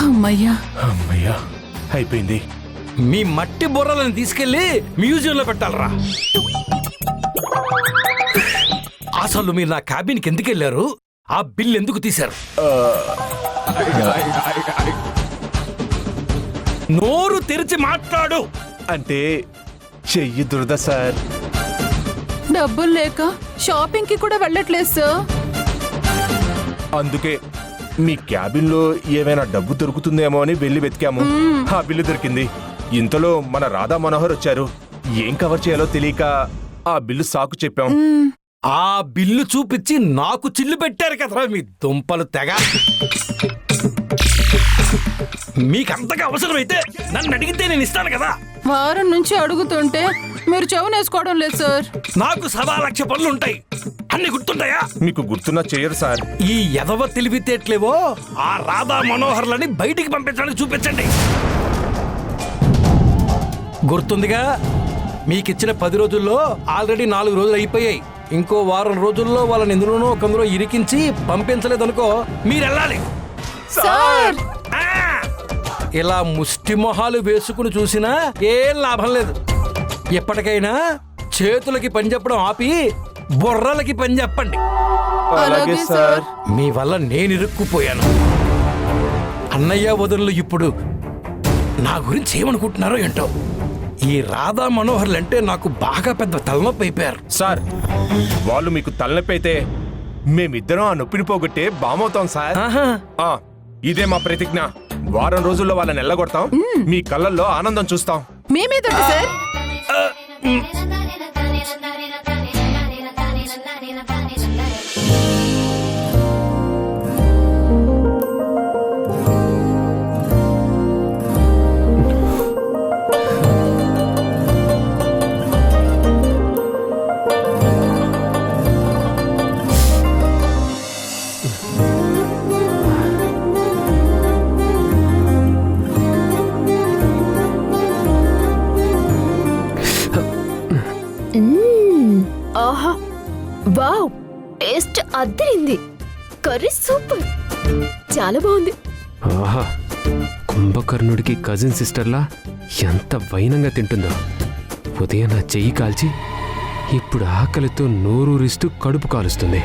అమ్మయ్యా అమ్మయ్యా అయిపోయింది. మీ మట్టి బుర్రలను తీసుకెళ్లి మ్యూజియంలో పెట్టాలరా. అసలు మీరు నా క్యాబిన్కి ఎందుకు వెళ్ళారు? ఆ బిల్ ఎందుకు తీశారు? నోరు తెరిచి మాట్లాడు. అంటే చెయ్యి దురద సార్. డబ్బులు లేక షాపింగ్ కి కూడా వెళ్ళట్లేదు సార్. అందుకే మీ క్యాబిన్ లో ఏమైనా డబ్బు దొరుకుతుందేమో అని వెళ్ళి వెతికాము. ఆ బిల్లు దొరికింది. ఇంతలో మన రాధా మనోహర్ వచ్చారు. ఏం కవర్ చేయాలో తెలియక ఆ బిల్లు సాకు చెప్పాం. ఆ బిల్లు చూపించి నాకు చిల్లు పెట్టారు కదరా మీ దుంపలు తెగ. మీకంతగా అవసరమైతే నన్ను అడిగితే నేను ఇస్తాను కదా. వారం నుంచి అడుగుతుంటే మీరు చెవునేసుకోవడం లేదు సార్. నాకు 1,00,000 పనులు ఉంటాయి. అన్ని గుర్తుంటాయా? మీకు గుర్తున్నా చేయరు సార్. ఈ ఎదవ తెలివితేట్లేవో ఆ రాధా మనోహర్లని బయటికి పంపించడానికి చూపించండి. గుర్తుందిగా, మీకిచ్చిన 10 రోజుల్లో ఆల్రెడీ 4 రోజులు అయిపోయాయి. ఇంకో వారం రోజుల్లో వాళ్ళని ఎందులోనో కొందరో ఇరికించి పంపించలేదనుకో మీరెళ్ళాలి. సార్ ఆ! ఇలా ముష్టి మొహాలు వేసుకుని చూసినా ఏం లాభం లేదు. ఎప్పటికైనా చేతులకి పని చెప్పడం ఆపి బుర్రలకి పని చెప్పండి. అలాగే సార్. మీ వల్ల నేను ఇరుక్కుపోయాను. అన్నయ్య వదనలు ఇప్పుడు నా గురించి ఏమనుకుంటున్నారో ఏంటో. ఈ రాధా మనోహర్లంటే నాకు బాగా పెద్ద తలనొప్పి అయిపోయారు. సార్, వాళ్ళు మీకు తలనొప్పి అయితే మేమిద్దరం ఆ నొప్పిని పోగొట్టే బామవుతాం సార్. ఆ, ఇదే మా ప్రతిజ్ఞ. వారం రోజుల్లో వాళ్ళని ఎల్లగొడతాం. మీ కళ్ళల్లో ఆనందం చూస్తాం. మేమేదో సార్. ఆహా, వావ్, టేస్ట్ అద్దరింది. కర్రీ సూపర్, చాలా బాగుంది. ఆహా, కుంభకర్ణుడికి కజిన్ సిస్టర్లా ఎంత వైనంగా తింటుందో. ఉదయం నా చెయ్యి కాల్చి ఇప్పుడు ఆకలితో నోరూరిస్తూ కడుపు కాలుస్తుంది.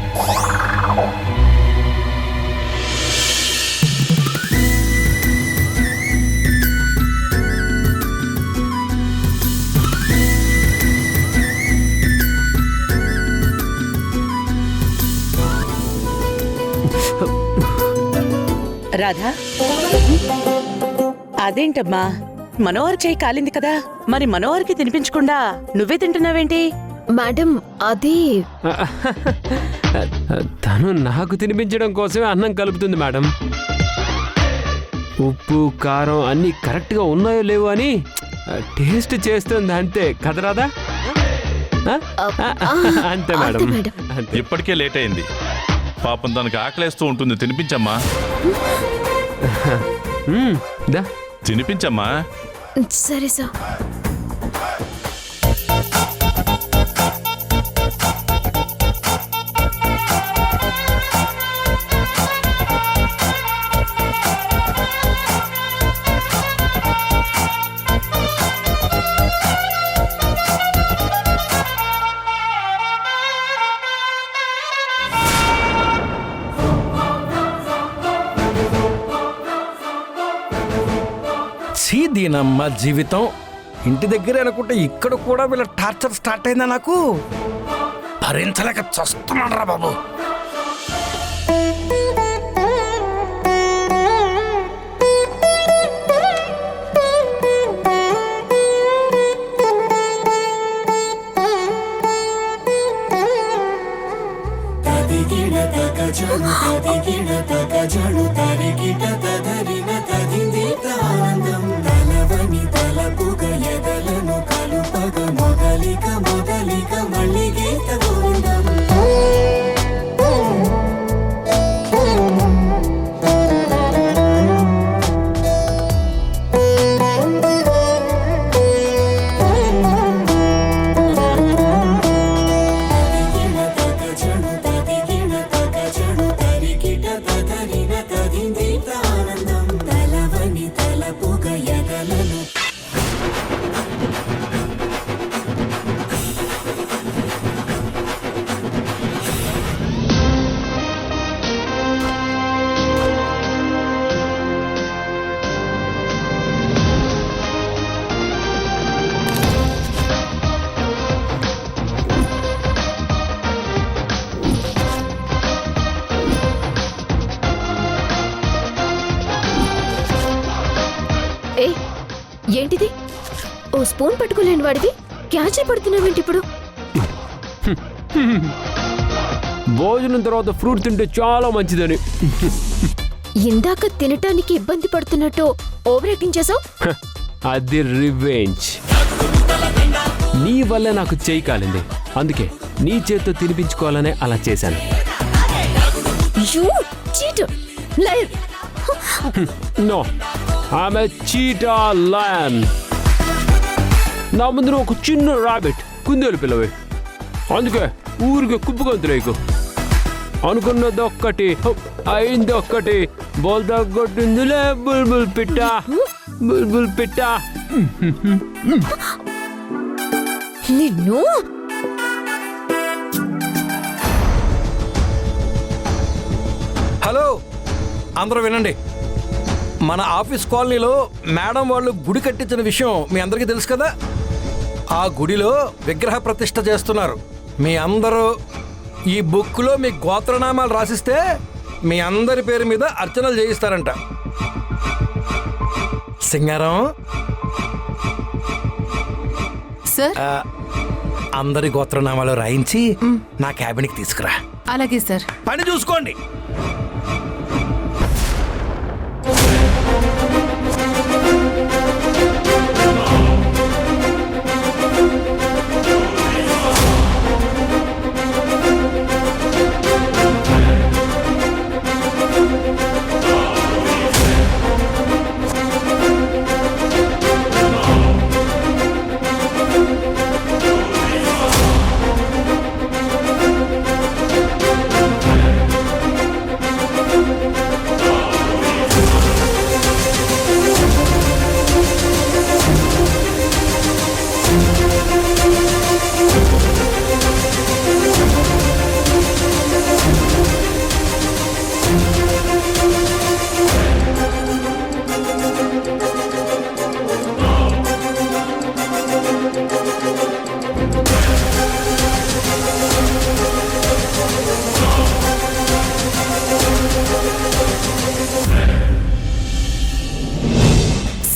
రాధా, అదేంటమ్మా, మనోహర్ చేయి కాలింది కదా, మరి మనోహర్కి తినిపించకుండా నువ్వే తింటున్నావేంటి? మేడం, అది తను నాకు తినిపించడం కోసమే అన్నం కలుపుతుంది మేడం. ఉప్పు కారం అన్నీ కరెక్ట్గా ఉన్నాయో లేవో అని టేస్ట్ చేస్తుంది అంతే కదరాదా? అంతే మేడం. ఇప్పటికే లేట్ అయింది. పాపం తనకు ఆకలేస్తూ ఉంటుంది. తినిపించమ్మా. తినిపించమ్మా. సరే సార్. దీనమ్మ జీవితం. ఇంటి దగ్గరే అనుకుంటే ఇక్కడ కూడా వీళ్ళ టార్చర్ స్టార్ట్ అయిందా? నాకు భరించలేక చస్తున్నాడు రా బాబు. ఏ ఏంటిది? ఓ స్పూన్ పట్టుకోలేని వాడివి క్యాచ్ పడుతున్నావేంటి ఇప్పుడు? భోజనం తర్వాత ఫ్రూట్ తింటే చాలా మంచిదని. ఇందాక తినటానికి ఇబ్బంది పడుతున్నట్టు ఓవర్ యాక్టింగ్ చేసావు. అది రివెంజ్. నీ వల్ల నాకు చేయి కాలింది, అందుకే నీ చేత్తో తినిపించుకోవాలనే అలా చేశాను. You cheater, liar. No, I'm a cheetah lion. నా ముందు ఒక చిన్న రాబిట్, కుందేలు పిల్లవి. అందుకే ఊరికి కుప్పగొంతులేకు. అనుకున్నదొక్కటి అయిందొక్కటి. బోల్తా కొట్టిందిలే బుల్బుల్ పిట్ట, బుల్బుల్ పిట్ట. నిన్ను హలో, అందరూ వినండి. మన ఆఫీస్ కాలనీలో మేడం వాళ్ళు గుడి కట్టించిన విషయం మీ అందరికీ తెలుసు కదా. ఆ గుడిలో విగ్రహ ప్రతిష్ఠ చేస్తున్నారు. మీ అందరూ ఈ బుక్లో మీ గోత్రనామాలు రాసిస్తే మీ అందరి పేరు మీద అర్చనలు చేయిస్తారంట. సింగారం, సార్. అందరి గోత్రనామాలు రాయించి నా క్యాబిన్కి తీసుకురా. అలాగే సార్. పని చూసుకోండి.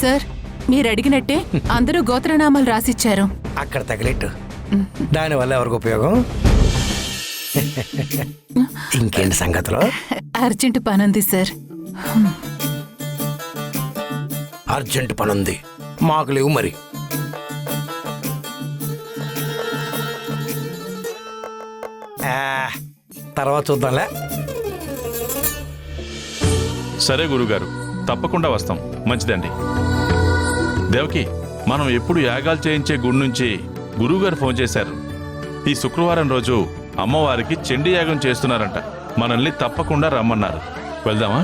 సార్, మీరు అడిగినట్టే అందరూ గోత్రనామాలు రాసిచ్చారు. అక్కడ తగిలిట్టు. దానివల్ల ఎవరికి ఉపయోగం? ఇంకేంటి సంగతులు? అర్జెంట్ పనుంది సార్. అర్జెంట్ పనుంది, మాకు లేవు మరి. తర్వాత చూద్దాంలే. సరే గురుగారు, తప్పకుండా వస్తాం. మంచిదండి. దేవకి, మనం ఎప్పుడు యాగాలు చేయించే గుడి నుంచి గురువుగారు ఫోన్ చేశారు. ఈ శుక్రవారం రోజు అమ్మవారికి చండీ యాగం చేస్తున్నారంట. మనల్ని తప్పకుండా రమ్మన్నారు. వెళ్దామా?